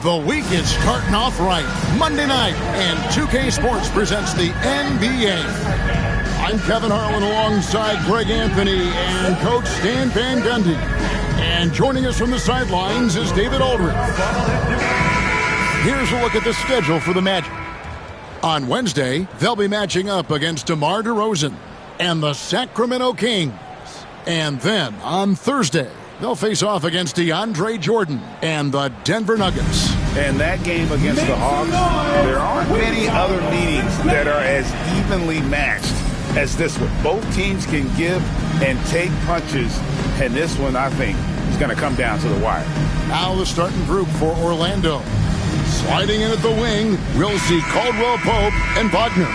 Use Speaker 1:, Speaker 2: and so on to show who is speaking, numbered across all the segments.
Speaker 1: The week is starting off right. Monday night, and 2K Sports presents the NBA. I'm Kevin Harlan alongside Greg Anthony and Coach Stan Van Gundy. And joining us from the sidelines is David Aldridge. Here's a look at the schedule for the Magic. On Wednesday, they'll be matching up against DeMar DeRozan and the Sacramento Kings. And then on Thursday, they'll face off against DeAndre Jordan and the Denver Nuggets.
Speaker 2: And that game against the Hawks, there aren't many other meetings that are as evenly matched as this one. Both teams can give and take punches, and this one, I think, is going to come down to the wire.
Speaker 1: Now the starting group for Orlando. Sliding in at the wing, we'll see Caldwell Pope and Wagner.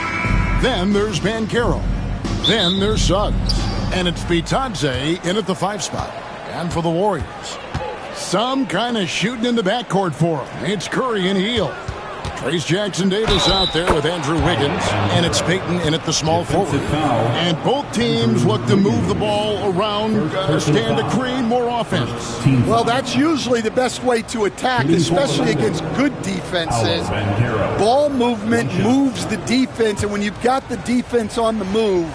Speaker 1: Then there's Banchero. Then there's Suggs. And it's Bitadze in at the 5 spot. And for the Warriors, some kind of shooting in the backcourt for him. It's Curry and Hield. Trace Jackson-Davis out there with Andrew Wiggins. And it's Payton in at the small forward. And both teams look to move the ball around, stand to create more offense.
Speaker 3: Well, that's usually the best way to attack, especially against good defenses. Ball movement moves the defense, and when you've got the defense on the move,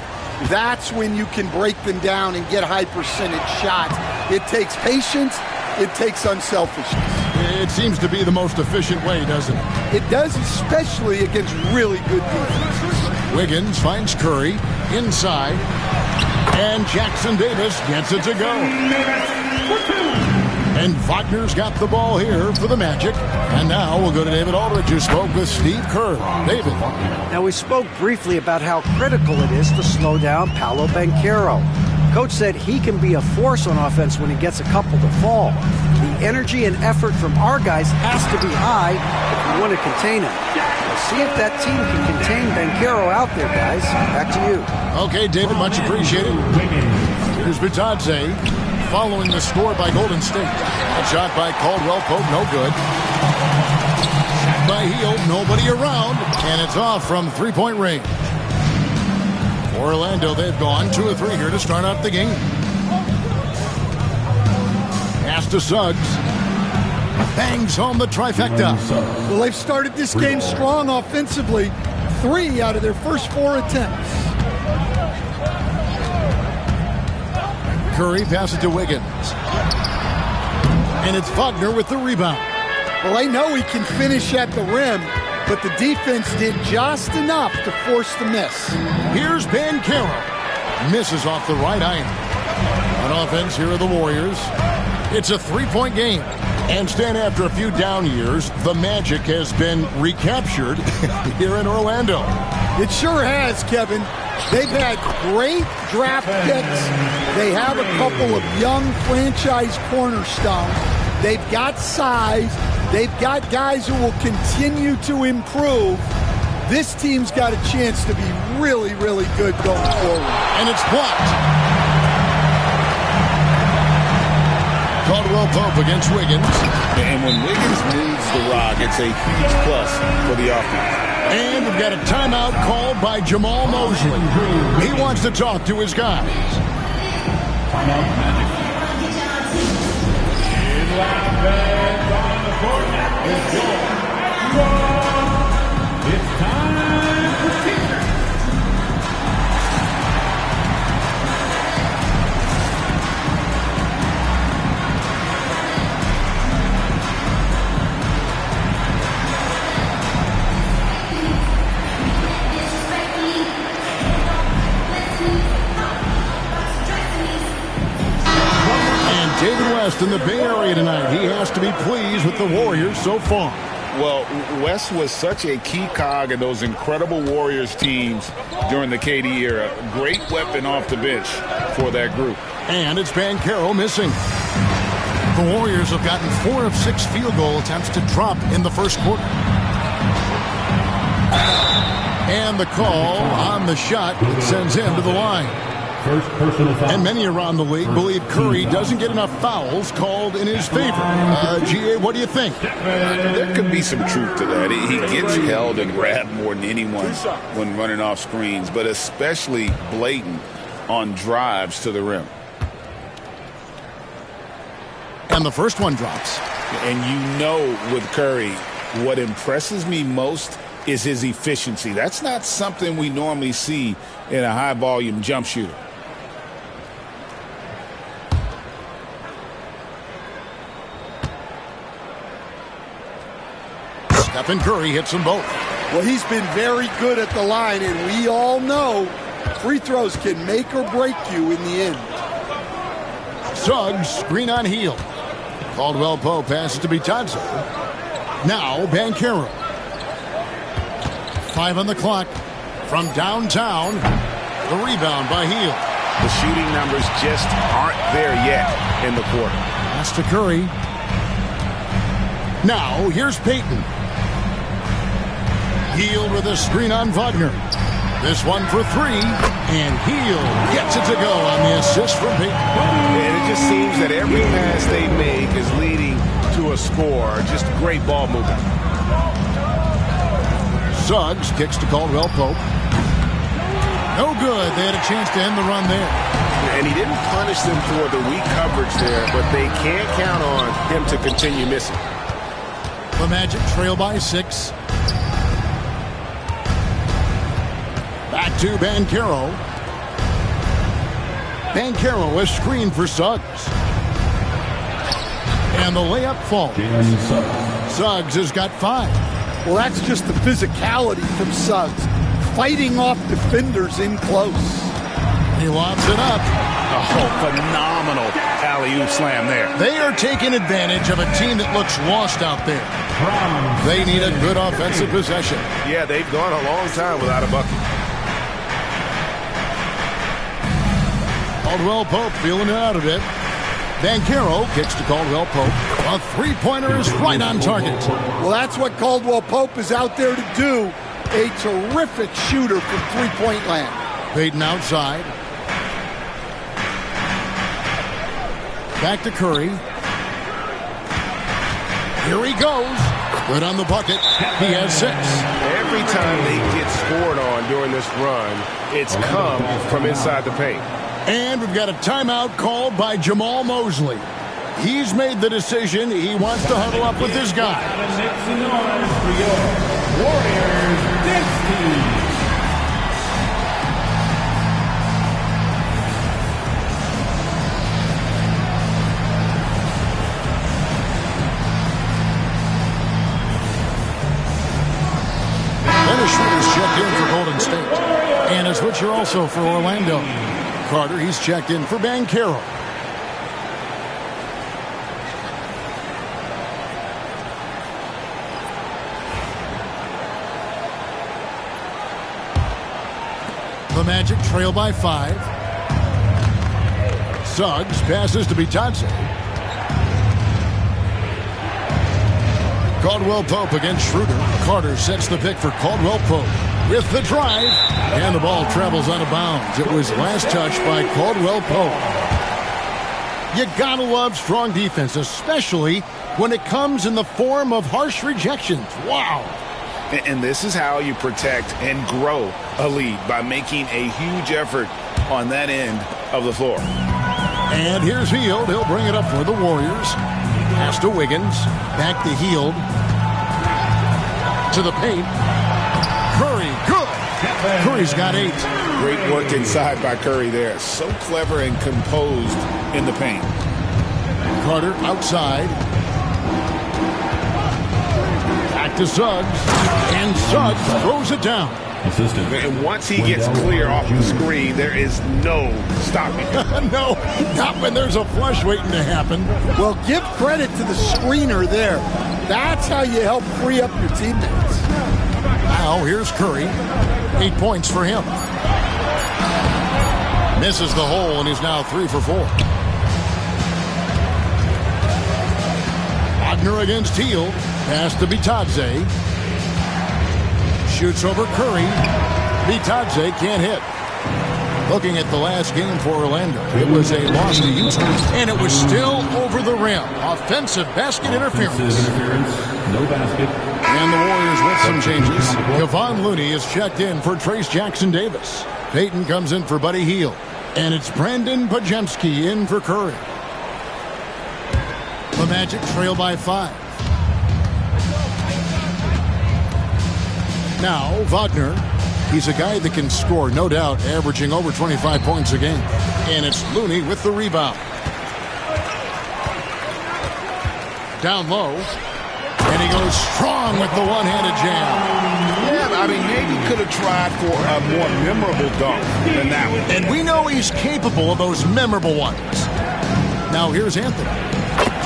Speaker 3: that's when you can break them down and get high percentage shots. It takes patience. It takes unselfishness.
Speaker 1: It seems to be the most efficient way, doesn't it?
Speaker 3: It does, especially against really good defenses.
Speaker 1: Wiggins finds Curry inside, and Jackson-Davis gets it to go. And Wagner's got the ball here for the Magic. And now we'll go to David Aldridge, who spoke with Steve Kerr. David.
Speaker 4: Now, we spoke briefly about how critical it is to slow down Paolo Banchero. Coach said he can be a force on offense when he gets a couple to fall. The energy and effort from our guys has to be high if we want to contain him. We'll see if that team can contain Banchero out there, guys. Back to you.
Speaker 1: Okay, David, much appreciated. Here's Bitadze following the score by Golden State. A shot by Caldwell Pope, no good. Shot by Hield, nobody around, and it's off from three-point range. Orlando, they've gone 2 of 3 here to start out the game. Pass to Suggs. Bangs home the trifecta.
Speaker 3: Well, they've started this game strong offensively. 3 out of their first 4 attempts.
Speaker 1: Curry passes to Wiggins. And it's Wagner with the rebound.
Speaker 3: Well, they know he can finish at the rim, but the defense did just enough to force the miss.
Speaker 1: Here's Banchero. Misses off the right iron. On offense, here are the Warriors. It's a 3-point game. And Stan, after a few down years, the Magic has been recaptured here in Orlando.
Speaker 3: It sure has, Kevin. They've had great draft picks. They have a couple of young franchise cornerstones. They've got size. They've got guys who will continue to improve. This team's got a chance to be really, really good going forward.
Speaker 1: And it's blocked. Caldwell Pope against Wiggins.
Speaker 2: And when Wiggins moves the rock, it's a huge plus for the offense.
Speaker 1: And we've got a timeout called by Jamal Mosley. He wants to talk to his guys.
Speaker 5: Timeout, Magic. It's time for teacher.
Speaker 1: David West in the Bay Area tonight. He has to be pleased with the Warriors so far.
Speaker 2: Well, West was such a key cog in those incredible Warriors teams during the KD era. Great weapon off the bench for that group.
Speaker 1: And it's Banchero missing. The Warriors have gotten 4 of 6 field goal attempts to drop in the first quarter. And the call on the shot sends him to the line.
Speaker 5: First personal foul.
Speaker 1: And many around the league believe Curry doesn't get enough fouls called in his favor. GA, what do you think?
Speaker 2: There could be some truth to that. He gets held and grabbed more than anyone when running off screens, but especially blatant on drives to the rim.
Speaker 1: And the first one drops.
Speaker 2: And you know with Curry, what impresses me most is his efficiency. That's not something we normally see in a high-volume jump shooter.
Speaker 1: Stephen Curry hits them both.
Speaker 3: Well, he's been very good at the line, and we all know free throws can make or break you in the end.
Speaker 1: Suggs, screen on Hield. Caldwell Pope passes to Bitadze. Now Banchero. 5 on the clock. From downtown, the rebound by Hield.
Speaker 2: The shooting numbers just aren't there yet in the quarter.
Speaker 1: Pass to Curry. Now here's Payton. Hield with a screen on Wagner. This one for 3, and Hield gets it to go on the assist from Payton.
Speaker 2: And it just seems that every pass they make is leading to a score. Just great ball movement.
Speaker 1: Suggs kicks to Caldwell Pope. No good. They had a chance to end the run there.
Speaker 2: And he didn't punish them for the weak coverage there, but they can't count on him to continue missing.
Speaker 1: The Magic trail by 6. Back to Banchero. Banchero is screened for Suggs. And the layup falls. Suggs has got 5.
Speaker 3: Well, that's just the physicality from Suggs, fighting off defenders in close.
Speaker 1: He lobs it up.
Speaker 2: Oh, phenomenal alley-oop slam there.
Speaker 1: They are taking advantage of a team that looks lost out there. They need a good offensive possession.
Speaker 2: Yeah, they've gone a long time without a bucket.
Speaker 1: Caldwell Pope feeling it out a bit. Banchero kicks to Caldwell Pope. A three-pointer is right on target.
Speaker 3: Well, that's what Caldwell Pope is out there to do. A terrific shooter from three-point land.
Speaker 1: Payton outside. Back to Curry. Here he goes. Good on the bucket. He has 6.
Speaker 2: Every time they get scored on during this run, it's come from inside the paint.
Speaker 1: And we've got a timeout called by Jamal Mosley. He's made the decision. He wants to huddle up with his guy.
Speaker 5: Make some noise for your Warriors dance team.
Speaker 1: Dennis Schroeder's checked in for Golden State. And a switcher also for Orlando. Carter, he's checked in for Banchero. The Magic trail by 5. Suggs passes to Bitadze. Caldwell Pope against Schroeder. Carter sets the pick for Caldwell Pope with the drive, and the ball travels out of bounds. It was last touched by Caldwell Pope. You gotta love strong defense, especially when it comes in the form of harsh rejections. Wow.
Speaker 2: And this is how you protect and grow a lead, by making a huge effort on that end of the floor.
Speaker 1: And here's Hield. He'll bring it up for the Warriors. Pass to Wiggins. Back to Hield. To the paint. Curry, good. Curry's got 8.
Speaker 2: Great work inside by Curry there. So clever and composed in the paint.
Speaker 1: Carter outside. Back to Suggs. And Suggs throws it down.
Speaker 2: And once he gets clear off the screen, there is no stopping him.
Speaker 1: No, not when there's a flush waiting to happen.
Speaker 3: Well, give credit to the screener there. That's how you help free up your teammates.
Speaker 1: Now here's Curry. 8 points for him. Misses the hole and he's now 3 for 4. Wagner against Hield. Pass to Bitadze. Shoots over Curry. Bitadze can't hit. Looking at the last game for Orlando, it was a loss to Houston, and it was still over the rim. Offensive basket interference.
Speaker 5: No basket.
Speaker 1: And the Warriors with some changes. Kevon Looney is checked in for Trace Jackson-Davis. Payton comes in for Buddy Hield. And it's Brandon Podziemski in for Curry. The Magic trail by 5. Now, Wagner. He's a guy that can score, no doubt, averaging over 25 points a game. And it's Looney with the rebound. Down low. And he goes strong with the one-handed jam.
Speaker 2: Yeah, I mean, maybe could have tried for a more memorable dunk than that one.
Speaker 1: And we know he's capable of those memorable ones. Now here's Anthony.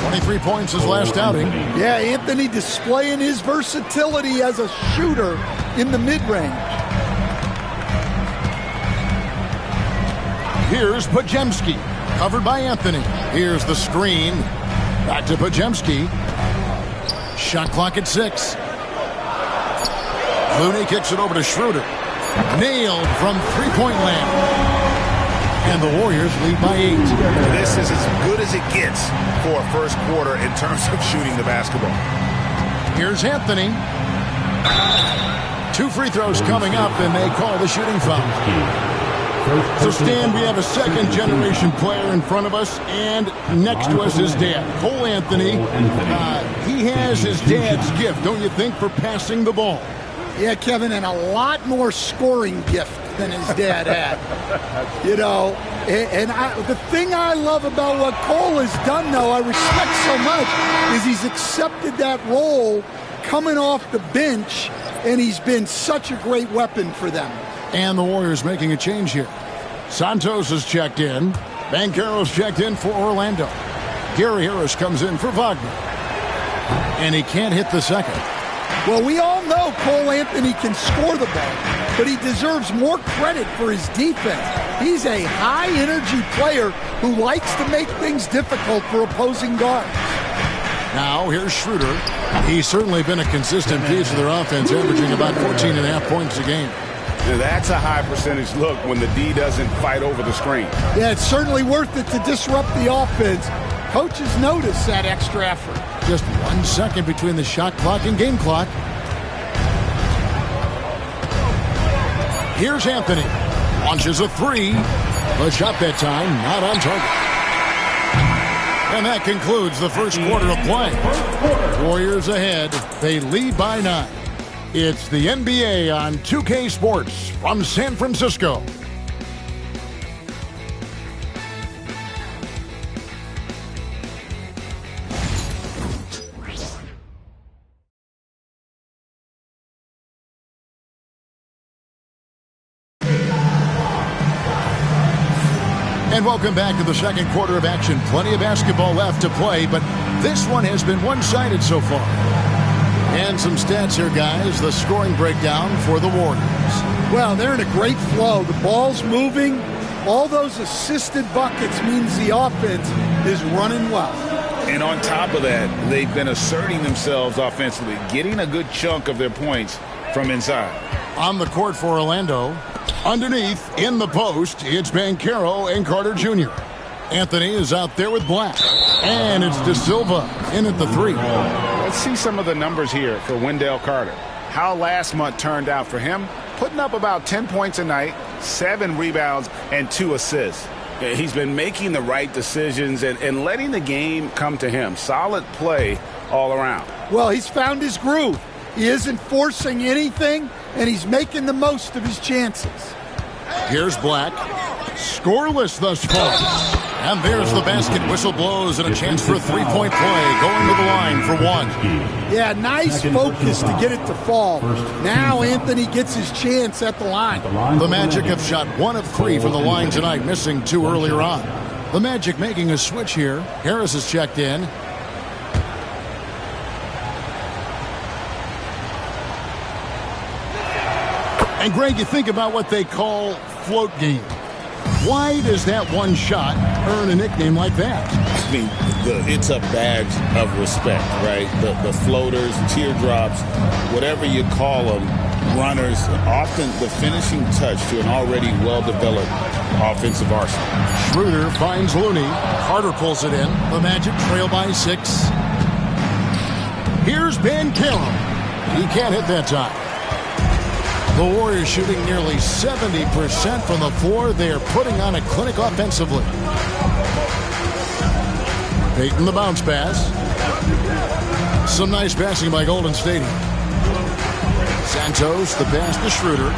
Speaker 1: 23 points his last outing.
Speaker 3: Yeah, Anthony displaying his versatility as a shooter in the mid-range.
Speaker 1: Here's Podziemski, covered by Anthony. Here's the screen. Back to Podziemski. Shot clock at 6. Looney kicks it over to Schroeder. Nailed from three-point land. And the Warriors lead by 8.
Speaker 2: This is as good as it gets for a first quarter in terms of shooting the basketball.
Speaker 1: Here's Anthony. 2 free throws coming up, and they call the shooting foul. So, Stan, we have a second-generation player in front of us, and next to us is Dad. Cole Anthony. He has his dad's gift, don't you think, for passing the ball?
Speaker 3: Yeah, Kevin, and a lot more scoring gift than his dad had. You know, and the thing I love about what Cole has done, though, I respect so much, is he's accepted that role coming off the bench, and he's been such a great weapon for them.
Speaker 1: And the Warriors making a change here. Santos has checked in. Banchero's checked in for Orlando. Gary Harris comes in for Wagner. And he can't hit the second.
Speaker 3: Well, we all know Cole Anthony can score the ball, but he deserves more credit for his defense. He's a high-energy player who likes to make things difficult for opposing guards.
Speaker 1: Now, here's Schroeder. He's certainly been a consistent piece of their offense, averaging about 14.5 points a game.
Speaker 2: Now, that's a high percentage look when the D doesn't fight over the screen.
Speaker 3: Yeah, it's certainly worth it to disrupt the offense. Coaches notice that extra effort.
Speaker 1: Just 1 second between the shot clock and game clock. Here's Anthony. Launches a 3. The shot that time not on target. And that concludes the first quarter of play. Warriors ahead. They lead by 9. It's the NBA on 2K Sports from San Francisco. And welcome back to the second quarter of action. Plenty of basketball left to play, but this one has been one-sided so far. And some stats here, guys. The scoring breakdown for the Warriors.
Speaker 3: Well, they're in a great flow. The ball's moving. All those assisted buckets means the offense is running well.
Speaker 2: And on top of that, they've been asserting themselves offensively, getting a good chunk of their points from inside.
Speaker 1: On the court for Orlando, underneath in the post, it's Banchero and Carter Jr. Anthony is out there with Black. And it's De Silva in at the 3.
Speaker 2: Let's see some of the numbers here for Wendell Carter. How last month turned out for him, putting up about 10 points a night, 7 rebounds, and 2 assists. He's been making the right decisions and letting the game come to him. Solid play all around.
Speaker 3: Well, he's found his groove. He isn't forcing anything, and he's making the most of his chances.
Speaker 1: Here's Black. Scoreless thus far. And there's the basket. Whistle blows and a chance for a three-point play. Going to the line for 1.
Speaker 3: Yeah, nice focus to get it to fall. Now Anthony gets his chance at the line.
Speaker 1: The Magic have shot 1 of 3 from the line tonight, missing 2 earlier on. The Magic making a switch here. Harris has checked in. And Greg, you think about what they call float game. Why does that one shot earn a nickname like that?
Speaker 6: I mean, it's a badge of respect, right? The floaters, teardrops, whatever you call them, runners, often the finishing touch to an already well-developed offensive arsenal.
Speaker 1: Schroeder finds Looney. Carter pulls it in. The Magic trail by 6. Here's Banchero. He can't hit that time. The Warriors shooting nearly 70% from the floor. They are putting on a clinic offensively. Payton the bounce pass. Some nice passing by Golden State. Santos, the pass to Schroeder.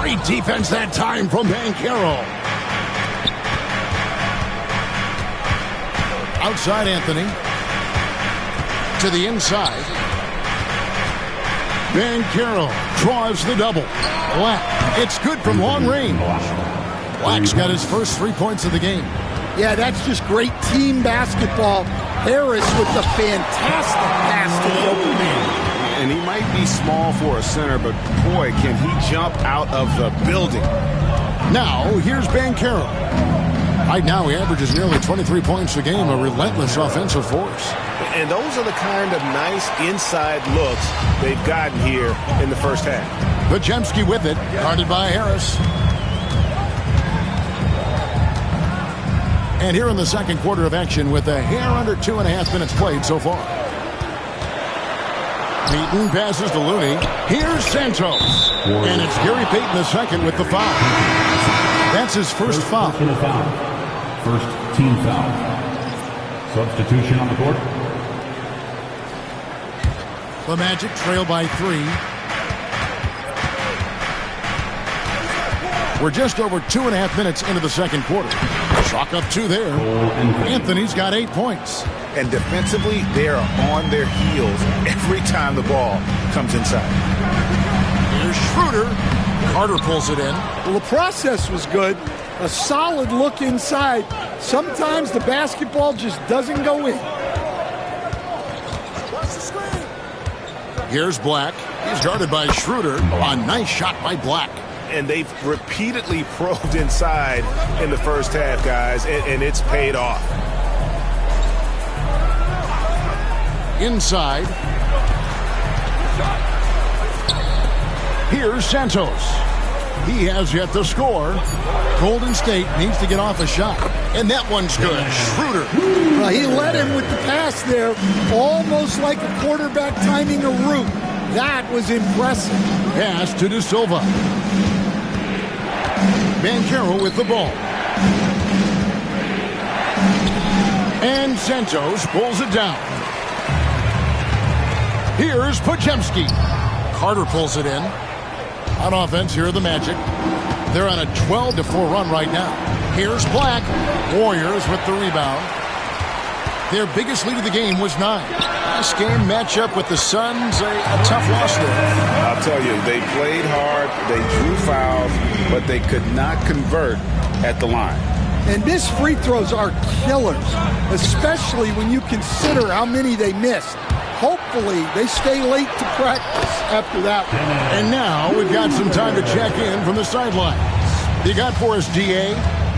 Speaker 1: Great defense that time from Banchero. Outside Anthony. To the inside. Banchero draws the double. Black. It's good from long range. Black's got his first 3 points of the game.
Speaker 3: Yeah, that's just great team basketball. Harris with the fantastic pass to the open man.
Speaker 7: And he might be small for a center, but boy, can he jump out of the building.
Speaker 1: Now, here's Banchero. Right now, he averages nearly 23 points a game, a relentless offensive force.
Speaker 7: And those are the kind of nice inside looks they've gotten here in the first half.
Speaker 1: Podziemski with it, guarded by Harris. And here in the second quarter of action with a hair under 2.5 minutes played so far. Payton passes to Looney. Here's Santos. And it's Gary Payton the second with the foul. That's his first foul.
Speaker 5: First team foul. Substitution on the court.
Speaker 1: The Magic trail by 3. We're just over 2.5 minutes into the second quarter. Chalk up 2 there. Anthony's got 8 points.
Speaker 2: And defensively, they are on their heels every time the ball comes inside.
Speaker 1: Here's Schroeder. Carter pulls it in.
Speaker 3: Well, the process was good. A solid look inside. Sometimes the basketball just doesn't go in.
Speaker 1: Here's Black. He's guarded by Schroeder. A nice shot by Black.
Speaker 2: And they've repeatedly probed inside in the first half, guys, and it's paid off.
Speaker 1: Inside. Here's Santos. He has yet to score. Golden State needs to get off a shot. And that one's good. Schroeder.
Speaker 3: Well, he led him with the pass there, almost like a quarterback timing a route. That was impressive.
Speaker 1: Pass to De Silva. Banchero with the ball. And Santos pulls it down. Here's Podziemski. Carter pulls it in. On offense, here are the Magic. They're on a 12-4 run right now. Here's Black. Warriors with the rebound. Their biggest lead of the game was 9. This game matchup with the Suns, a tough loss there.
Speaker 2: I'll tell you, they played hard, they drew fouls, but they could not convert at the line.
Speaker 3: And missed free throws are killers, especially when you consider how many they missed. Hopefully, they stay late to practice after that one.
Speaker 1: And now we've got some time to check in from the sidelines. You got for us, DA?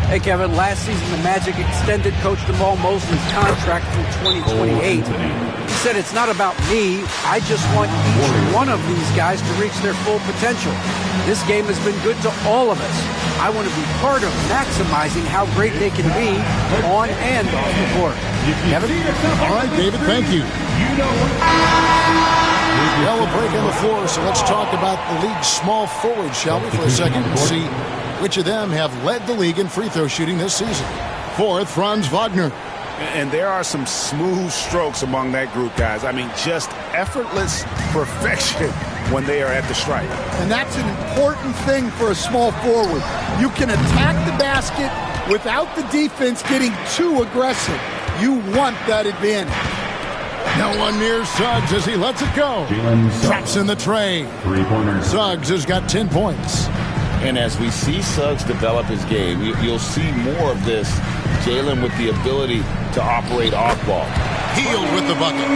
Speaker 4: Hey, Kevin, last season the Magic extended Coach Jamal Mosley's contract through 2028. He said, it's not about me. I just want each one of these guys to reach their full potential. This game has been good to all of us. I want to be part of maximizing how great they can be on and off the court. Kevin?
Speaker 1: All right, David, thank you. Well, a break on the floor, so let's talk about the league's small forwards, shall we, for a second, and see which of them have led the league in free throw shooting this season. Fourth, Franz Wagner.
Speaker 2: And there are some smooth strokes among that group, guys. I mean, just effortless perfection when they are at the stripe.
Speaker 3: And that's an important thing for a small forward. You can attack the basket without the defense getting too aggressive. You want that advantage.
Speaker 1: No one near Suggs as he lets it go. Traps in the tray. Suggs has got 10 points.
Speaker 6: And as we see Suggs develop his game, you'll see more of this. Jalen with the ability to operate off ball.
Speaker 1: Healed with the bucket.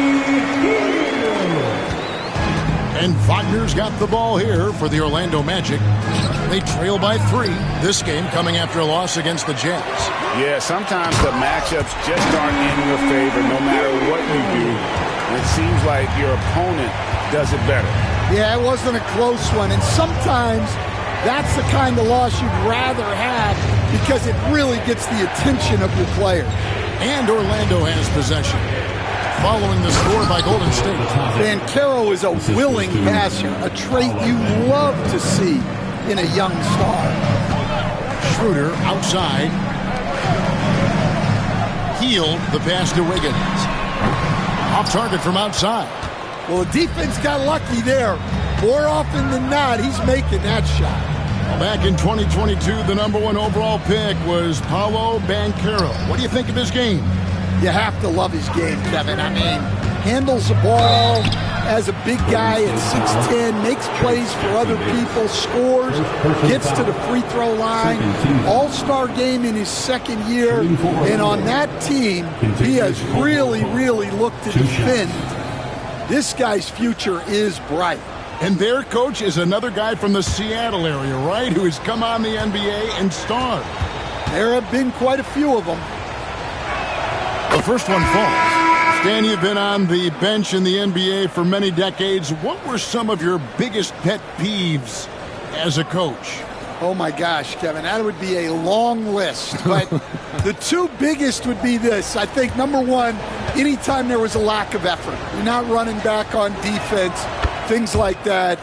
Speaker 1: And Wagner's got the ball here for the Orlando Magic. They trail by 3. This game coming after a loss against the Jazz.
Speaker 2: Yeah, sometimes the matchups just aren't in your favor no matter what you do. It seems like your opponent does it better.
Speaker 3: Yeah, it wasn't a close one. And sometimes that's the kind of loss you'd rather have because it really gets the attention of your player.
Speaker 1: And Orlando has possession. Following the score by Golden State.
Speaker 3: Banchero is a willing passer, a trait you love to see in a young star.
Speaker 1: Schroeder outside. Healed the pass to Wiggins. Off target from outside.
Speaker 3: Well, the defense got lucky there. More often than not, he's making that shot.
Speaker 1: Well, back in 2022, the #1 overall pick was Paolo Banchero. What do you think of his game?
Speaker 3: You have to love his game, Kevin. I mean, handles the ball as a big guy at 6'10", makes plays for other people, scores, gets to the free throw line. All-star game in his second year. And on that team, he has really, really looked to defend. This guy's future is bright.
Speaker 1: And their coach is another guy from the Seattle area, right, who has come on the NBA and starred.
Speaker 3: There have been quite a few of them.
Speaker 1: The first one falls. Stan, you've been on the bench in the NBA for many decades. What were some of your biggest pet peeves as a coach?
Speaker 3: Oh, my gosh, Kevin, that would be a long list. But the two biggest would be this. I think, number one, anytime there was a lack of effort. You're not running back on defense, things like that.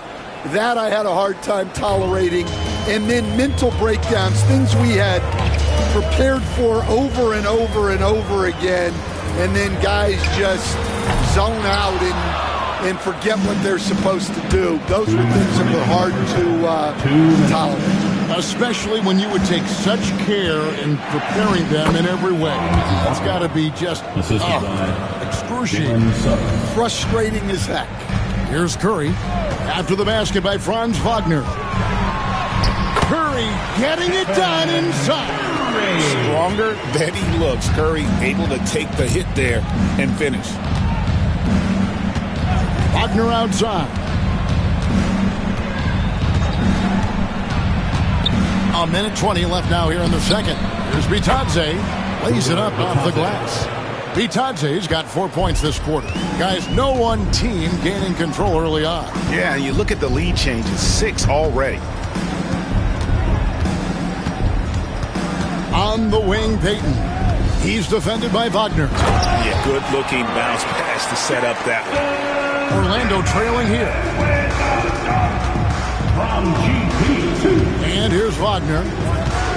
Speaker 3: That I had a hard time tolerating. And then mental breakdowns, things we had prepared for over and over and over again. And then guys just zone out and forget what they're supposed to do. Those were things that were hard to tolerate.
Speaker 1: Especially when you would take such care in preparing them in every way. It's got to be just excruciating.
Speaker 3: Frustrating as heck.
Speaker 1: Here's Curry. After the basket by Franz Wagner. Curry getting it done inside.
Speaker 2: Stronger than he looks. Curry able to take the hit there and finish.
Speaker 1: Wagner outside. A minute 20 left now here in the second. Here's Bitadze. Lays it up off the glass. Bitadze's got 4 points this quarter. Guys, no one team gaining control early on.
Speaker 7: Yeah, you look at the lead changes. 6 already.
Speaker 1: On the wing, Payton. He's defended by Wagner.
Speaker 2: Yeah, good-looking bounce pass to set up that one.
Speaker 1: Orlando trailing here. And here's Wagner.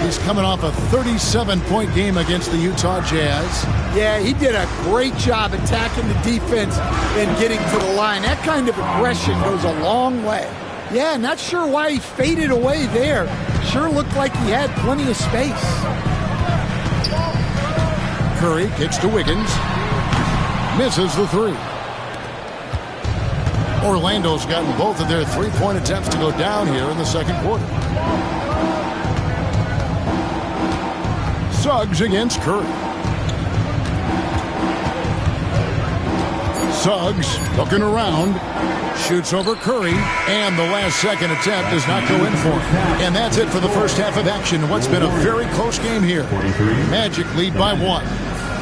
Speaker 1: He's coming off a 37-point game against the Utah Jazz.
Speaker 3: Yeah, he did a great job attacking the defense and getting to the line. That kind of aggression goes a long way. Yeah, not sure why he faded away there. Sure looked like he had plenty of space.
Speaker 1: Curry kicks to Wiggins. Misses the three. Orlando's gotten both of their three-point attempts to go down here in the second quarter. Suggs against Curry. Suggs looking around. Shoots over Curry, and the last second attempt does not go in for him. And that's it for the first half of action. What's been a very close game here. Magic lead by 1.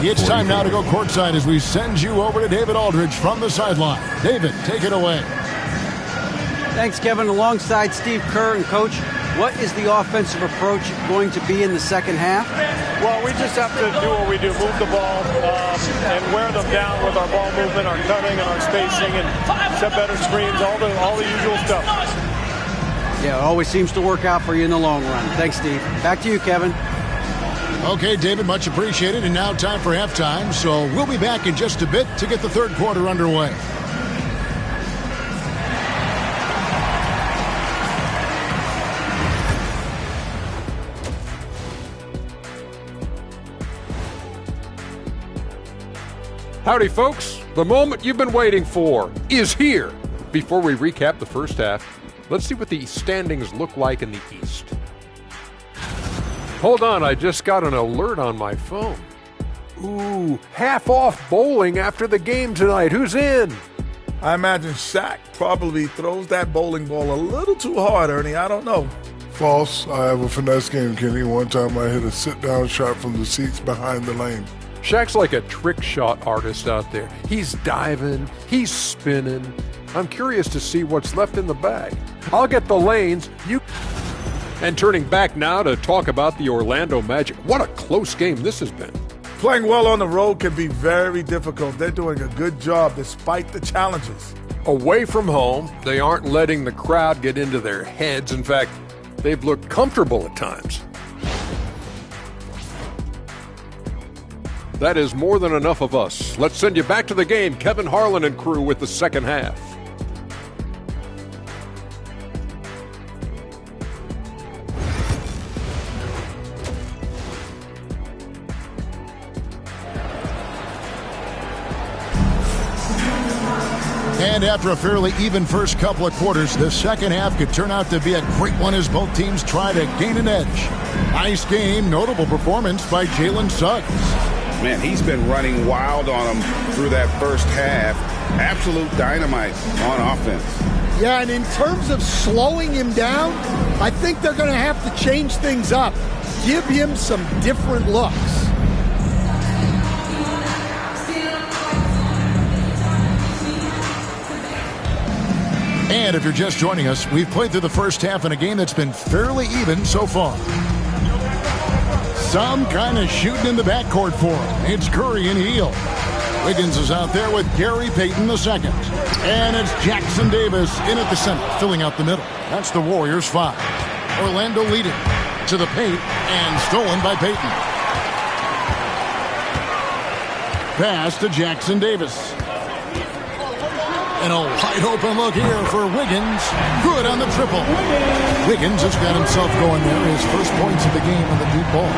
Speaker 1: It's time now to go courtside as we send you over to David Aldridge from the sideline. David, take it away.
Speaker 4: Thanks, Kevin. Alongside Steve Kerr and Coach, what is the offensive approach going to be in the second half?
Speaker 8: Well, we just have to do what we do, move the ball and wear them down with our ball movement, our cutting, and our spacing, and set better screens, all the usual stuff.
Speaker 4: Yeah, it always seems to work out for you in the long run. Thanks, Steve. Back to you, Kevin.
Speaker 1: Okay, David, much appreciated. And now time for halftime, so we'll be back in just a bit to get the third quarter underway.
Speaker 9: Howdy, folks. The moment you've been waiting for is here. Before we recap the first half, let's see what the standings look like in the East. Hold on, I just got an alert on my phone. Ooh, half off bowling after the game tonight. Who's in?
Speaker 10: I imagine Shaq probably throws that bowling ball a little too hard, Ernie. I don't know.
Speaker 11: False. I have a finesse game, Kenny. One time I hit a sit-down shot from the seats behind the lane.
Speaker 9: Shaq's like a trick shot artist out there. He's diving, he's spinning. I'm curious to see what's left in the bag. I'll get the lanes, you... And turning back now to talk about the Orlando Magic. What a close game this has been.
Speaker 10: Playing well on the road can be very difficult. They're doing a good job despite the challenges.
Speaker 9: Away from home, they aren't letting the crowd get into their heads. In fact, they've looked comfortable at times. That is more than enough of us. Let's send you back to the game, Kevin Harlan and crew, with the second half.
Speaker 1: And after a fairly even first couple of quarters, the second half could turn out to be a great one as both teams try to gain an edge. Nice game, notable performance by Jalen Suggs.
Speaker 2: Man, he's been running wild on him through that first half. Absolute dynamite on offense.
Speaker 3: Yeah, and in terms of slowing him down, I think they're going to have to change things up. Give him some different looks.
Speaker 1: And if you're just joining us, we've played through the first half in a game that's been fairly even so far. Some kind of shooting in the backcourt for him. It's Curry and Hield. Wiggins is out there with Gary Payton II. And it's Jackson Davis in at the center, filling out the middle. That's the Warriors 5. Orlando leading to the paint and stolen by Payton. Pass to Jackson Davis. And a wide open look here for Wiggins. Good on the triple. Wiggins has got himself going there. His first points of the game on the deep ball.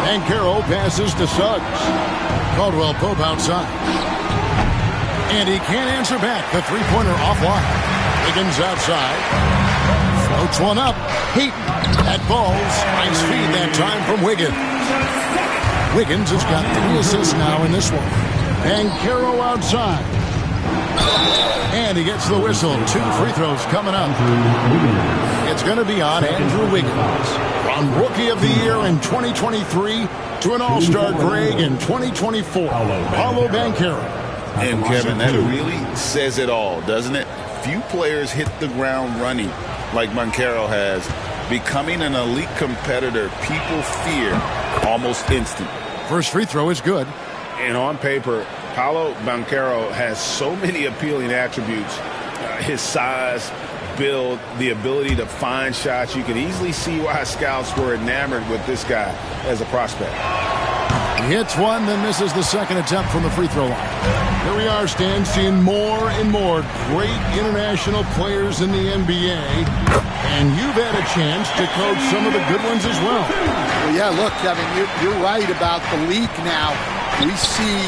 Speaker 1: And Carroll passes to Suggs. Caldwell Pope outside. And he can't answer back. The three-pointer offline. Wiggins outside. Floats one up. Payton at balls. Nice feed that time from Wiggins. Wiggins has got 3 assists now in this one. And Carroll outside. And he gets the whistle. 2 free throws coming up. It's going to be on Andrew Wiggins. From Rookie of the Year in 2023 to an All-Star grade in 2024. Paolo Banchero.
Speaker 6: And Kevin, that really says it all, doesn't it? Few players hit the ground running like Banchero has. Becoming an elite competitor, people fear almost instant.
Speaker 1: First free throw is good.
Speaker 2: And on paper, Paolo Banchero has so many appealing attributes. His size, build, the ability to find shots. You can easily see why scouts were enamored with this guy as a prospect.
Speaker 1: He hits one, then misses the second attempt from the free throw line. Here we are, Stan, seeing more and more great international players in the NBA. And you've had a chance to coach some of the good ones as well.
Speaker 3: Well, yeah, look, Kevin, you're right about the league now. We see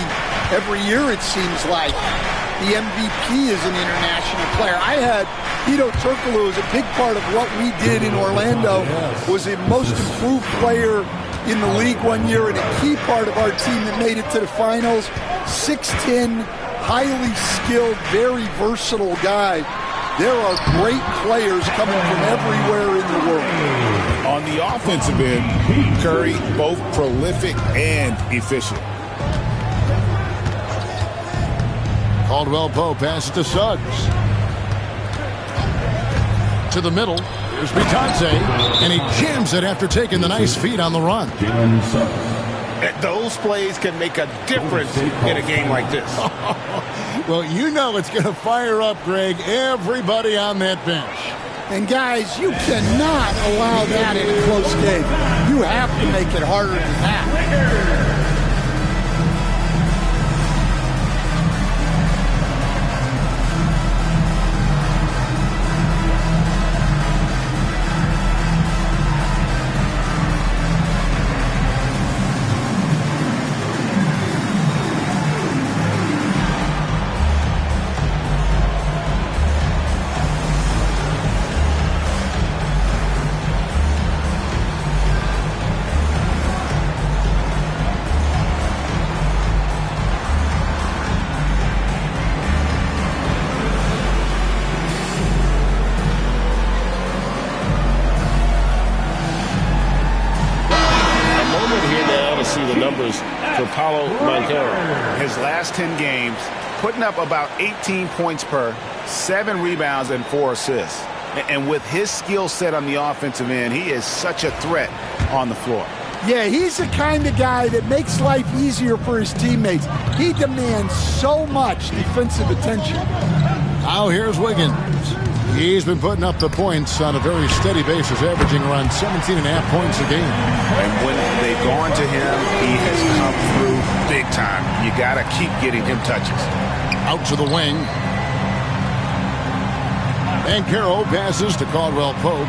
Speaker 3: every year, it seems like, the MVP is an international player. I had Hedo Turkoglu as a big part of what we did in Orlando, was a most improved player in the league one year and a key part of our team that made it to the finals. 6'10", highly skilled, very versatile guy. There are great players coming from everywhere in the world.
Speaker 2: On the offensive end, Curry, both prolific and efficient.
Speaker 1: Caldwell Pope passes to Suggs. To the middle. Here's Bitadze. And he jams it after taking the nice feed on the run.
Speaker 2: Those plays can make a difference in a game like this.
Speaker 1: Well, you know it's going to fire up, Greg, everybody on that bench.
Speaker 3: And, guys, you cannot allow that in a close game. You have to make it harder than that.
Speaker 2: For Paolo Banchero, his last 10 games, putting up about 18 points per, 7 rebounds, and 4 assists. And with his skill set on the offensive end, he is such a threat on the floor.
Speaker 3: Yeah, he's the kind of guy that makes life easier for his teammates. He demands so much defensive attention.
Speaker 1: Now here's Wiggins. He's been putting up the points on a very steady basis, averaging around 17.5 points a game.
Speaker 2: And when they've gone to him, he has come through big time. You got to keep getting him touches.
Speaker 1: Out to the wing. Banchero passes to Caldwell Pope.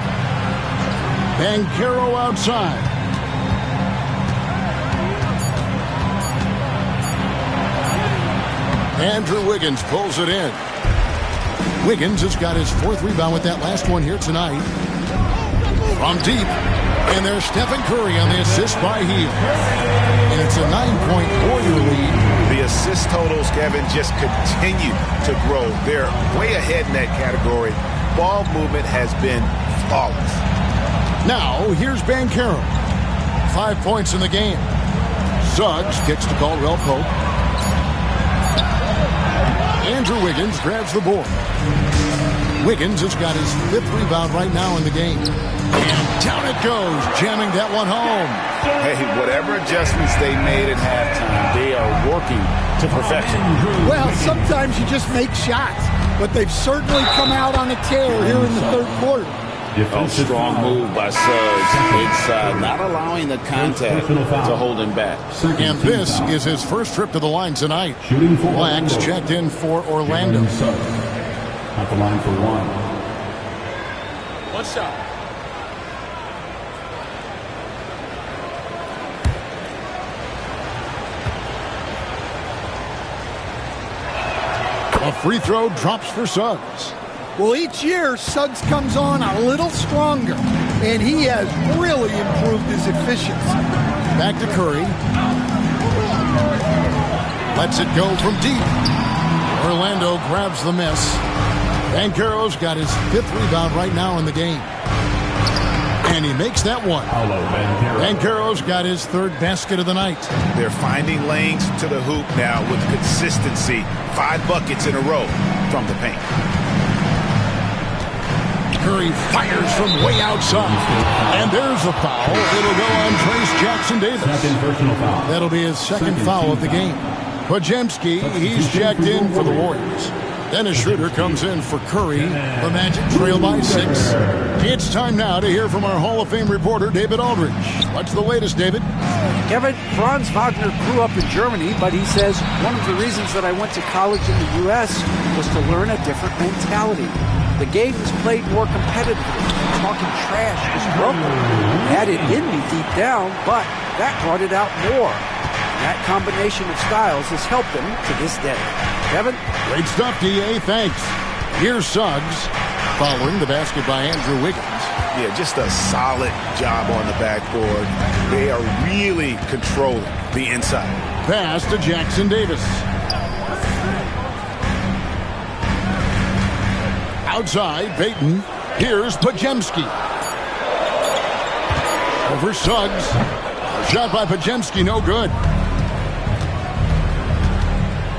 Speaker 1: Banchero outside. Andrew Wiggins pulls it in. Wiggins has got his 4th rebound with that last one here tonight. From deep. And there's Stephen Curry on the assist by Hield. And it's a 9-point Warrior lead.
Speaker 2: The assist totals, Kevin, just continue to grow. They're way ahead in that category. Ball movement has been flawless.
Speaker 1: Now, here's Banchero. 5 points in the game. Suggs kicks to Caldwell Pope. Andrew Wiggins grabs the board. Wiggins has got his 5th rebound right now in the game. And down it goes, jamming that one home.
Speaker 2: Hey, whatever adjustments they made at halftime, they are working to perfection.
Speaker 3: Well, sometimes you just make shots, but they've certainly come out on a tear here in the 3rd quarter.
Speaker 6: A strong move by Suggs inside, not allowing the contact to hold him back.
Speaker 1: And this is his first trip to the line tonight. Blacks checked in for Orlando.
Speaker 5: At the line for 1.
Speaker 9: One shot.
Speaker 1: A free throw drops for Suggs.
Speaker 3: Well, each year, Suggs comes on a little stronger, and he has really improved his efficiency.
Speaker 1: Back to Curry. Lets it go from deep. Orlando grabs the miss. Banchero's got his 5th rebound right now in the game. And he makes that one. Banchero's got his 3rd basket of the night.
Speaker 2: They're finding lanes to the hoop now with consistency. 5 buckets in a row from the paint.
Speaker 1: Curry fires from way outside. And there's a foul. It'll go on Trace Jackson-Davis. That'll be his 2nd foul of the game. Podziemski, he's checked in for the Warriors. Dennis Schroeder comes in for Curry. The Magic trail by 6. It's time now to hear from our Hall of Fame reporter, David Aldridge. What's the latest, David?
Speaker 4: Kevin, Franz Wagner grew up in Germany, but he says one of the reasons that I went to college in the U.S. was to learn a different mentality. The game is played more competitively. Talking trash is welcome. Had it in me deep down, but that brought it out more. That combination of styles has helped him to this day. Kevin?
Speaker 1: Great stuff, D.A. Thanks. Here's Suggs following the basket by Andrew Wiggins.
Speaker 2: Yeah, just a solid job on the backboard. They are really controlling the inside.
Speaker 1: Pass to Jackson-Davis. Outside, Payton. Here's Podziemski. Over Suggs. Shot by Podziemski, no good.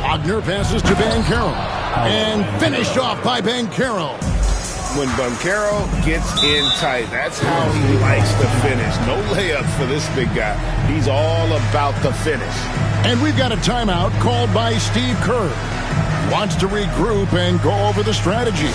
Speaker 1: Wagner passes to Banchero. And finished off by Banchero.
Speaker 2: When Banchero gets in tight, that's how he likes to finish. No layups for this big guy. He's all about the finish.
Speaker 1: And we've got a timeout called by Steve Kerr. Wants to regroup and go over the strategy.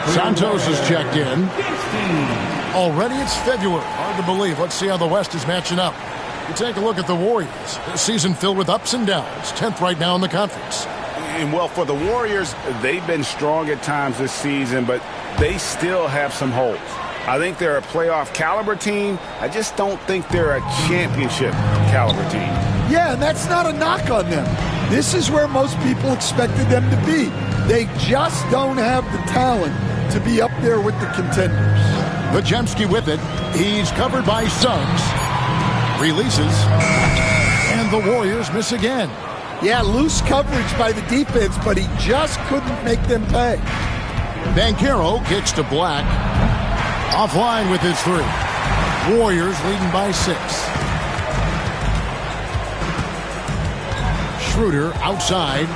Speaker 1: Santos is checked in. Already it's February. Hard to believe. Let's see how the West is matching up. You take a look at the Warriors. A season filled with ups and downs. 10th right now in the conference.
Speaker 2: And well, for the Warriors, they've been strong at times this season, but they still have some holes. I think they're a playoff caliber team. I just don't think they're a championship caliber team.
Speaker 3: Yeah, and that's not a knock on them. This is where most people expected them to be. They just don't have the talent to be up there with the contenders.
Speaker 1: Podziemski with it. He's covered by Suggs. Releases. And the Warriors miss again.
Speaker 3: Yeah, loose coverage by the defense, but he just couldn't make them pay.
Speaker 1: Banchero kicks to Black. Offline with his 3. Warriors leading by 6. Schroeder outside.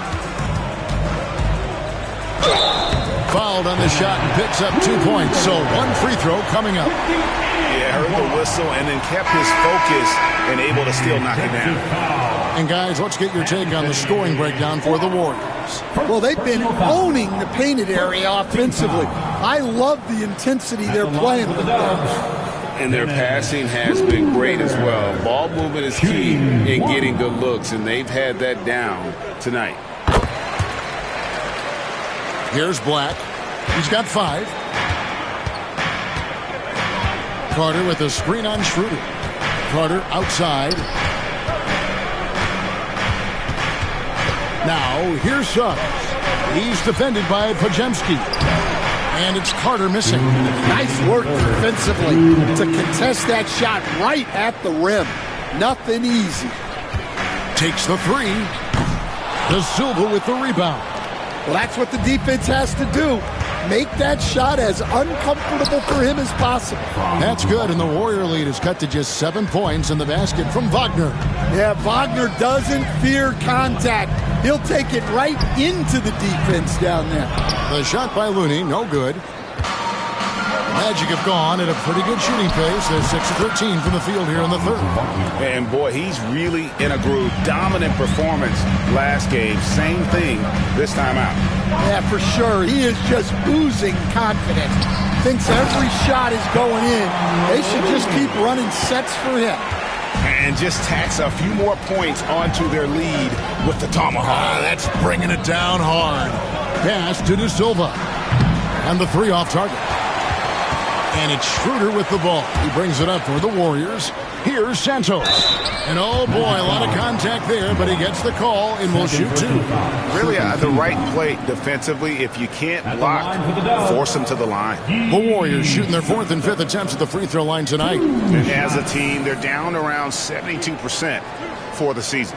Speaker 1: Fouled on the shot and picks up 2 points. So 1 free throw coming up.
Speaker 2: Yeah, heard the whistle and then kept his focus and able to still knock it down.
Speaker 1: And guys, let's get your take on the scoring breakdown for the Warriors.
Speaker 3: Well, they've been owning the painted area offensively. I love the intensity they're playing with there.
Speaker 6: And their passing has been great as well. Ball movement is key in getting good looks, and they've had that down tonight.
Speaker 1: Here's Black. He's got 5. Carter with a screen on Schroeder. Carter outside. Now, here's Suggs. He's defended by Pajemski. And it's Carter missing.
Speaker 3: Nice work defensively to contest that shot right at the rim. Nothing easy.
Speaker 1: Takes the 3. De Silva with the rebound.
Speaker 3: Well, that's what the defense has to do. Make that shot as uncomfortable for him as possible.
Speaker 1: That's good, and the Warrior lead is cut to just 7 points in the basket from Wagner.
Speaker 3: Yeah, Wagner doesn't fear contact. He'll take it right into the defense down there.
Speaker 1: The shot by Looney, no good. Magic have gone at a pretty good shooting pace. They're 6-13 from the field here in the 3rd.
Speaker 2: And boy, he's really in a groove. Dominant performance last game. Same thing this time out.
Speaker 3: Yeah, for sure. He is just oozing confidence. Thinks every shot is going in. They should just keep running sets for him.
Speaker 2: And just tacks a few more points onto their lead with the tomahawk.
Speaker 1: That's bringing it down hard. Pass to De Silva. And the 3 off target. And it's Schroeder with the ball. He brings it up for the Warriors. Here's Santos. And oh boy, a lot of contact there, but he gets the call and will shoot 2.
Speaker 2: Really the right play defensively. If you can't block, force them to the line.
Speaker 1: The Warriors shooting their 4th and 5th attempts at the free throw line tonight.
Speaker 2: And as a team, they're down around 72% for the season.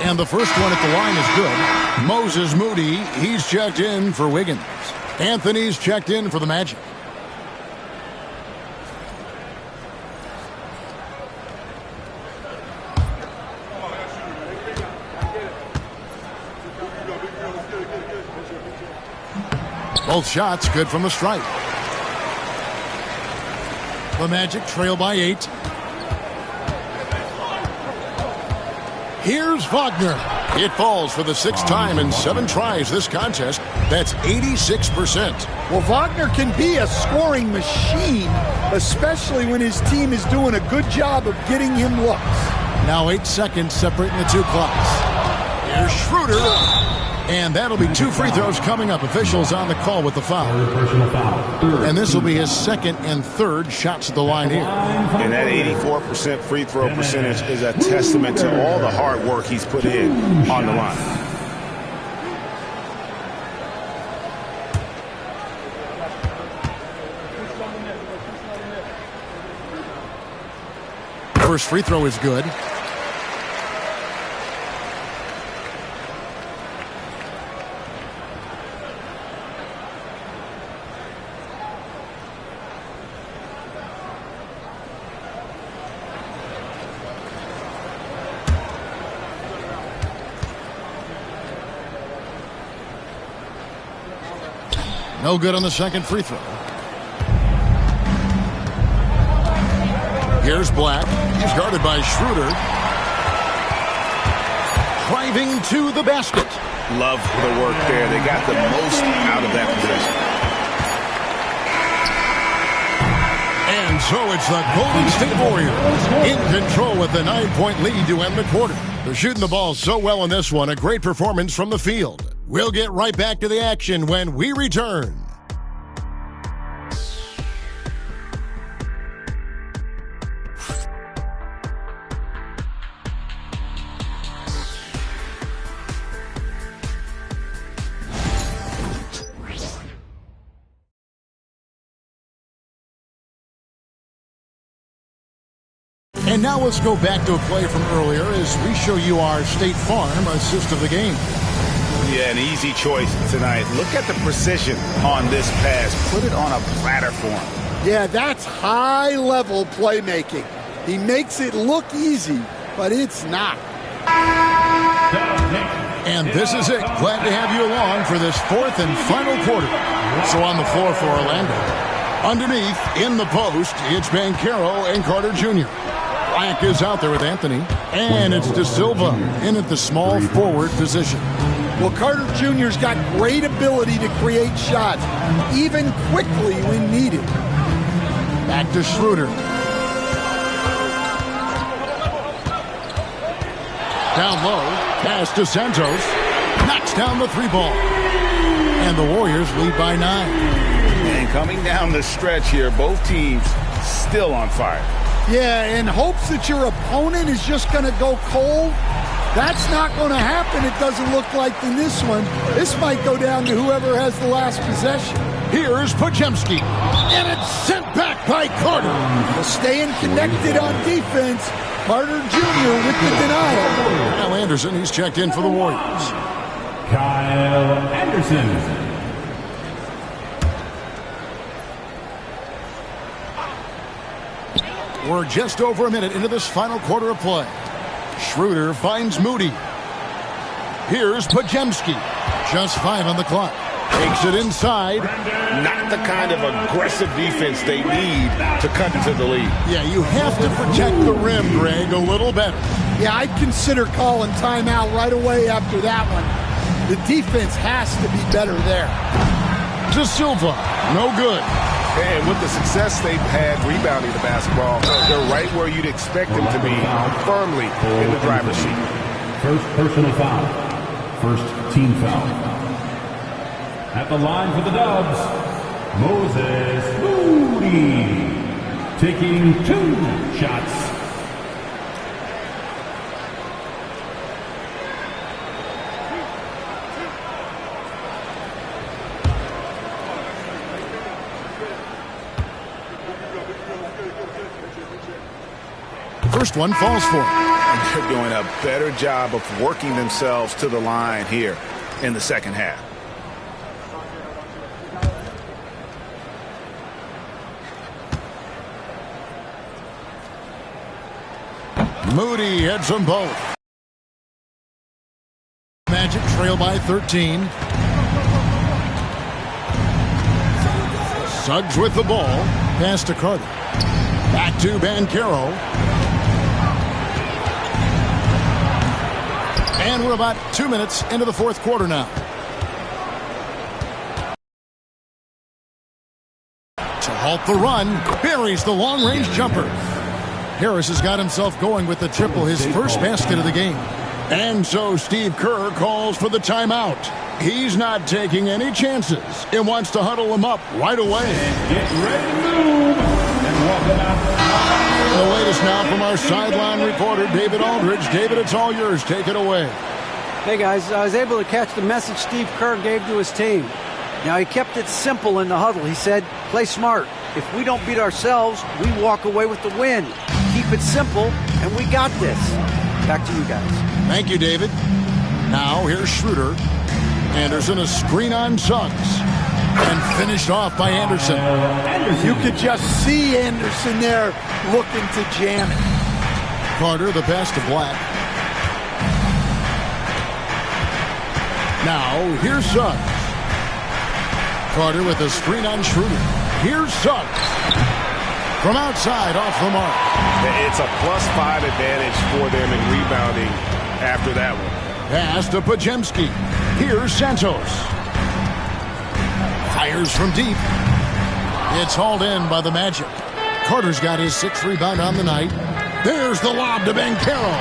Speaker 1: And the first one at the line is good. Moses Moody, he's checked in for Wiggins. Anthony's checked in for the Magic. Both shots good from the stripe. The Magic trail by 8. Here's Wagner. It falls for the 6th time in 7 tries this contest. That's 86%.
Speaker 3: Well, Wagner can be a scoring machine, especially when his team is doing a good job of getting him looks.
Speaker 1: Now 8 seconds separating the 2 clocks. Here's Schroeder. And that'll be 2 free throws coming up. Officials on the call with the foul. And this will be his 2nd and 3rd shots at the line here.
Speaker 2: And that 84% free throw percentage is a testament to all the hard work he's put in on the line.
Speaker 1: First free throw is good. No good on the 2nd free throw. Here's Black. He's guarded by Schroeder. Driving to the basket.
Speaker 2: Love the work there. They got the most out of that possession.
Speaker 1: And so it's the Golden State Warriors in control with the 9-point lead to end the quarter. They're shooting the ball so well in this one. A great performance from the field. We'll get right back to the action when we return. And now let's go back to a play from earlier as we show you our State Farm assist of the game.
Speaker 2: Yeah, an easy choice tonight. Look at the precision on this pass. Put it on a platter for him.
Speaker 3: Yeah, that's high-level playmaking. He makes it look easy, but it's not.
Speaker 1: And this is it. Glad to have you along for this fourth and final quarter. So on the floor for Orlando. Underneath, in the post, it's Banchero and Carter Jr. Black is out there with Anthony. And it's De Silva in at the small forward position.
Speaker 3: Well, Carter Jr.'s got great ability to create shots, even quickly when needed.
Speaker 1: Back to Schroeder. Down low, pass to Santos. Knocks down the three ball. And the Warriors lead by 9.
Speaker 2: And coming down the stretch here, both teams still on fire.
Speaker 3: Yeah, in hopes that your opponent is just going to go cold. That's not going to happen, it doesn't look like, in this one. This might go down to whoever has the last possession.
Speaker 1: Here's Podziemski. And it's sent back by Carter.
Speaker 3: Well, staying connected on defense. Carter Jr. with the denial.
Speaker 1: Kyle Anderson, he's checked in for the Warriors.
Speaker 5: Kyle Anderson.
Speaker 1: We're just over a minute into this final quarter of play. Schroeder finds Moody. Here's Podziemski. Just 5 on the clock. Takes it inside.
Speaker 2: Not the kind of aggressive defense they need to cut into the lead.
Speaker 1: Yeah, you have to protect the rim, Greg, a little better.
Speaker 3: Yeah, I'd consider calling timeout right away after that one. The defense has to be better there.
Speaker 1: De Silva, no good.
Speaker 7: And with the success they've had rebounding the basketball, they're right where you'd expect them to be, firmly in the driver's seat.
Speaker 5: First personal foul. First team foul. At the line for the Dubs, Moses Moody, taking 2 shots.
Speaker 1: First one falls for him.
Speaker 2: And they're doing a better job of working themselves to the line here in the second half.
Speaker 1: Moody hits them both. Magic trail by 13. Suggs with the ball. Pass to Carter. Back to Banchero. And we're about 2 minutes into the fourth quarter now. To halt the run, buries the long-range jumper. Harris has got himself going with the triple, his first basket of the game. And so Steve Kerr calls for the timeout. He's not taking any chances. He wants to huddle them up right away.
Speaker 5: Get ready to move. And walk it out.
Speaker 1: The latest now from our sideline reporter, David Aldridge. David, it's all yours. Take it away.
Speaker 4: Hey, guys, I was able to catch the message Steve Kerr gave to his team. Now, he kept it simple in the huddle. He said, play smart. If we don't beat ourselves, we walk away with the win. Keep it simple, and we got this. Back to you guys.
Speaker 1: Thank you, David. Now, here's Schroeder. Anderson, a screen on Suggs. And finished off by Anderson.
Speaker 3: You could just see Anderson there looking to jam it.
Speaker 1: Carter, the pass to Black. Now, here's Suggs. Carter with a screen on Schroeder. Here's Suggs. From outside, off the mark.
Speaker 7: It's a +5 advantage for them in rebounding after that one.
Speaker 1: Pass to Podziemski. Here's Santos. Fires from deep. It's hauled in by the Magic. Carter's got his 6th rebound on the night. There's the lob to Banchero.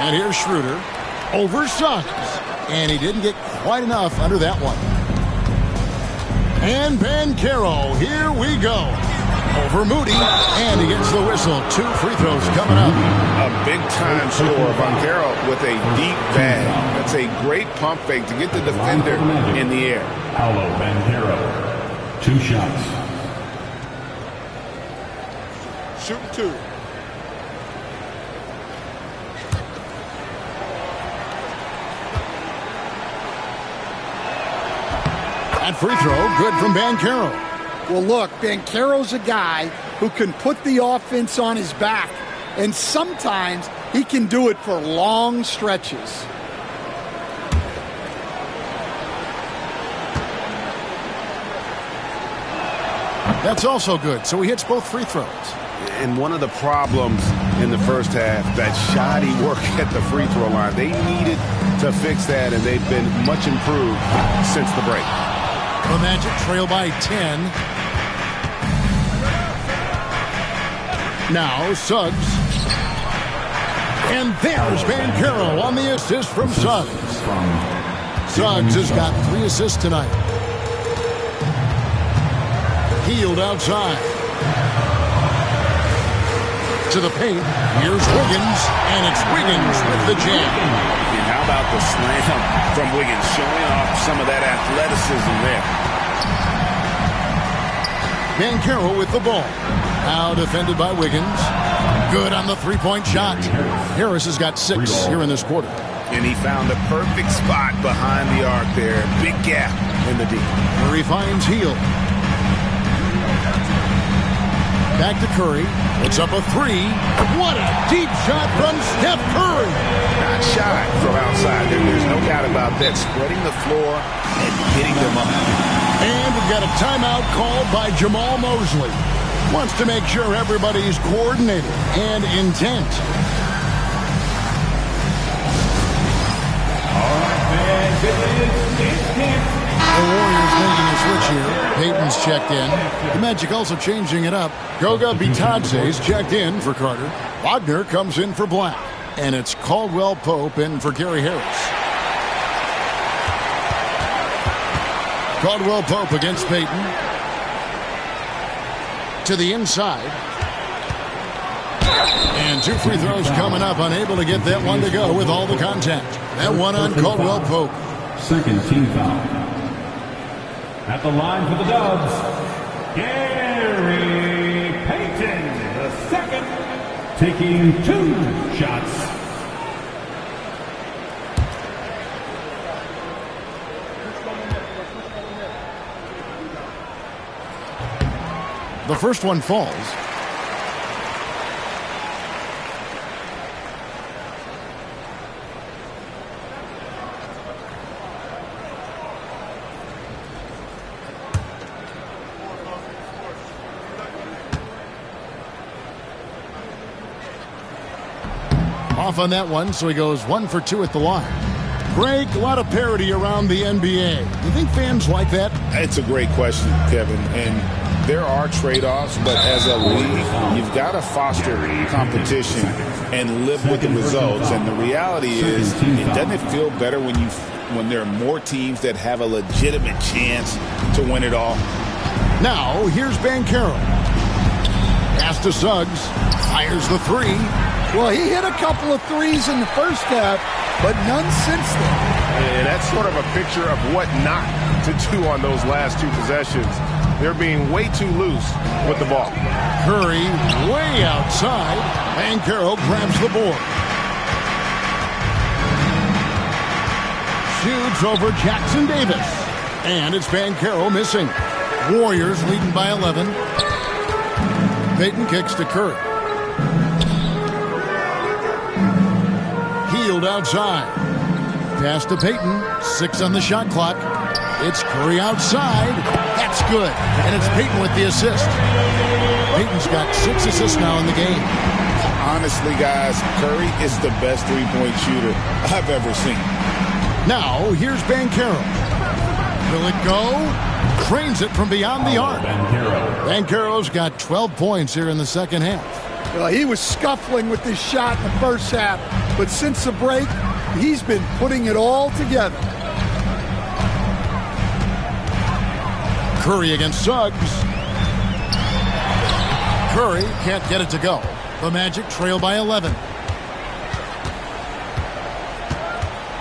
Speaker 1: And here's Schroeder. Over Suggs. And he didn't get quite enough under that one. And Banchero, here we go. Over Moody, and he gets the whistle. 2 free throws coming up.
Speaker 2: A big-time score. Banchero with a deep bag. That's a great pump fake to get the defender in the air.
Speaker 5: Paolo Banchero, 2 shots.
Speaker 10: Shooting 2.
Speaker 1: That free throw, good from Banchero.
Speaker 3: Well, look, Banchero's a guy who can put the offense on his back, and sometimes he can do it for long stretches.
Speaker 1: That's also good, so he hits both free throws.
Speaker 2: And one of the problems in the first half, that shoddy work at the free throw line. They needed to fix that, and they've been much improved since the break.
Speaker 1: The Magic trail by 10. Now Suggs. And there's Banchero on the assist from Suggs. Suggs has got 3 assists tonight. Healed outside. To the paint. Here's Wiggins. And it's Wiggins with the jam.
Speaker 6: And how about the slam from Wiggins, showing off some of that athleticism there.
Speaker 1: Banchero with the ball. Now defended by Wiggins. Good on the three-point shot. Harris has got 6 here in this quarter.
Speaker 2: And he found the perfect spot behind the arc there. Big gap in the deep.
Speaker 1: Curry finds Hield. Back to Curry. It's up a 3. What a deep shot from Steph Curry.
Speaker 2: Not shy from outside. There's no doubt about that. Spreading the floor and hitting them up.
Speaker 1: And we've got a timeout called by Jamal Mosley. Wants to make sure everybody's coordinated and intent.
Speaker 5: All right, man.
Speaker 1: The Warriors making a switch here. Payton's checked in. The Magic also changing it up. Goga Bitadze's checked in for Carter. Wagner comes in for Black. And it's Caldwell Pope in for Gary Harris. Caldwell Pope against Payton. To the inside. And 2 free throws coming up. Unable to get that one to go with all the contact. That one on Caldwell Pope.
Speaker 5: Second team foul. At the line for the Dubs, Gary Payton, the second, taking 2 shots.
Speaker 1: The first one falls. Off on that one, so he goes 1 for 2 at the line. Greg, a lot of parity around the NBA. You think fans like that?
Speaker 6: It's a great question, Kevin. And there are trade-offs, but as a league, you've got to foster competition and live with the results. And the reality is, doesn't it feel better when there are more teams that have a legitimate chance to win it all?
Speaker 1: Now, here's Banchero. Pass to Suggs. Fires the 3.
Speaker 3: Well, he hit a couple of threes in the first half, but none since then.
Speaker 7: And that's sort of a picture of what not to do on those last 2 possessions. They're being way too loose with the ball.
Speaker 1: Curry way outside. Banchero grabs the board. Shoots over Jackson Davis. And it's Banchero missing. Warriors leading by 11. Payton kicks to Curry. Healed outside. Pass to Payton. 6 on the shot clock. It's Curry outside. That's good. And it's Payton with the assist. Payton's got 6 assists now in the game.
Speaker 6: Honestly, guys, Curry is the best three-point shooter I've ever seen.
Speaker 1: Now, here's Banchero. Will it go? Trains it from beyond the arc. Banchero's got 12 points here in the second half.
Speaker 3: Well, he was scuffling with this shot in the first half, but since the break, he's been putting it all together.
Speaker 1: Curry against Suggs. Curry can't get it to go. The Magic trail by 11.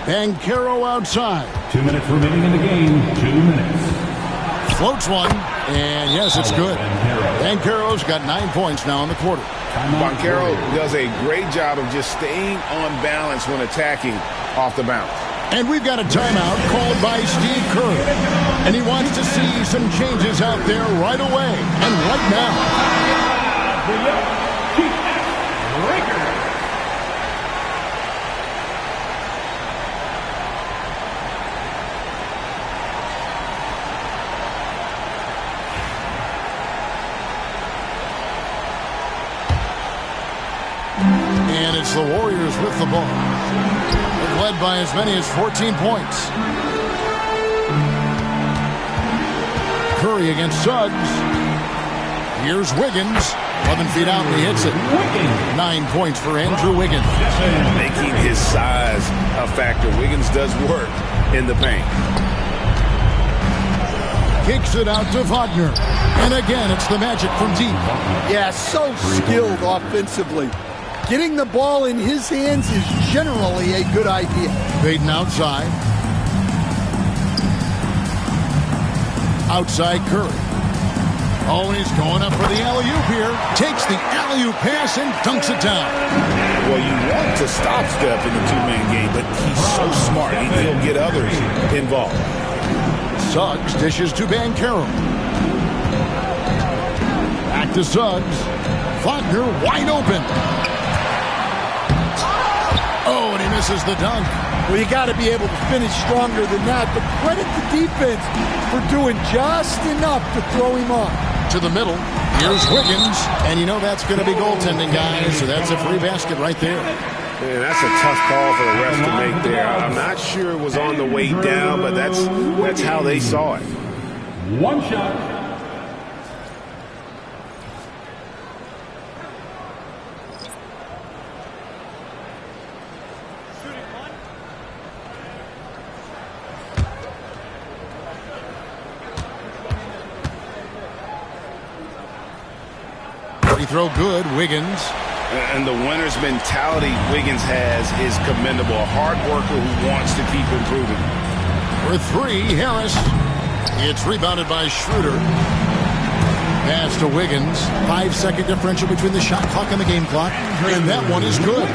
Speaker 1: Banchero outside.
Speaker 5: 2 minutes remaining in the game. 2 minutes.
Speaker 1: Floats one, and yes, it's good. Banchero's got 9 points now in the quarter.
Speaker 2: Banchero does a great job of just staying on balance when attacking off the bounce.
Speaker 1: And we've got a timeout called by Steve Kerr. And he wants to see some changes out there right away and right now. And it's the Warriors with the ball. They've led by as many as 14 points. Curry against Suggs. Here's Wiggins. 11 feet out, and he hits it. 9 points for Andrew Wiggins.
Speaker 2: Making his size a factor. Wiggins does work in the paint.
Speaker 1: Kicks it out to Wagner. And again, it's the Magic from deep.
Speaker 3: Yeah, so skilled offensively. Getting the ball in his hands is generally a good idea.
Speaker 1: Baden outside. Outside Curry. Oh, and he's going up for the alley-oop here. Takes the alley-oop pass and dunks it down.
Speaker 2: Well, you want to stop Steph in the two-man game, but he's so smart. He'll get others involved.
Speaker 1: Suggs dishes to Banchero. Back to Suggs. Wagner wide open. Oh, and he misses the dunk.
Speaker 3: Well, you got to be able to finish stronger than that, but credit the defense for doing just enough to throw him off.
Speaker 1: To the middle. Here's Wiggins. And you know that's going to be goaltending, guys, so that's a free basket right there.
Speaker 7: Man, that's a tough call for the refs to make there. I'm not sure it was on the way down, but that's how they saw it.
Speaker 5: One shot.
Speaker 1: Free throw good, Wiggins.
Speaker 2: And the winner's mentality Wiggins has is commendable. A hard worker who wants to keep improving.
Speaker 1: For three, Harris. It's rebounded by Schroeder. Pass to Wiggins. 5-second differential between the shot clock and the game clock. And that one is good.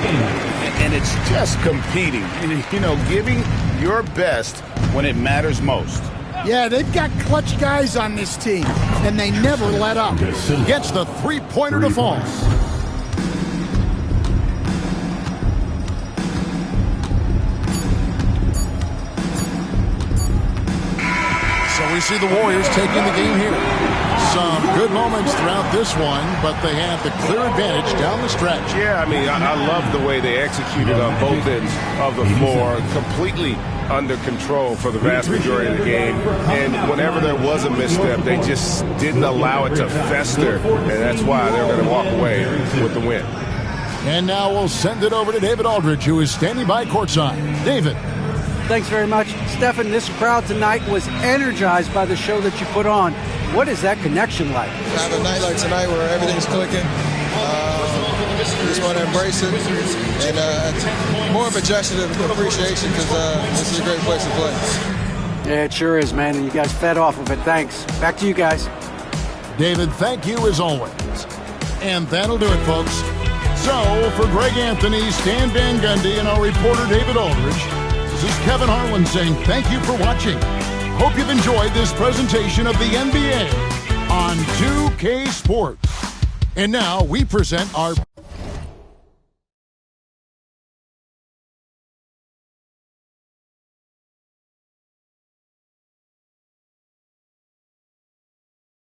Speaker 2: And it's just competing. You know, giving your best when it matters most.
Speaker 3: Yeah, they've got clutch guys on this team, and they never let up.
Speaker 1: Gets the three-pointer to fall. So we see the Warriors taking the game here. Some good moments throughout this one, but they have the clear advantage down the stretch.
Speaker 7: Yeah, I mean, I love the way they executed on both ends of the floor. Completely under control for the vast majority of the game. And whenever there was a misstep, they just didn't allow it to fester. And that's why they're going to walk away with the win.
Speaker 1: And now we'll send it over to David Aldridge, who is standing by courtside. David.
Speaker 4: Thanks very much. Stephen, this crowd tonight was energized by the show that you put on. What is that connection like?
Speaker 12: Have a night like tonight where everything's clicking. Just want to embrace it. And more of a gesture of appreciation because this is a great place to play.
Speaker 4: Yeah, it sure is, man. And you guys fed off of it. Thanks. Back to you guys.
Speaker 1: David, thank you as always. And that'll do it, folks. So, for Greg Anthony, Stan Van Gundy, and our reporter David Aldridge, this is Kevin Harlan saying thank you for watching. Hope you've enjoyed this presentation of the NBA on 2K Sports. And now we present our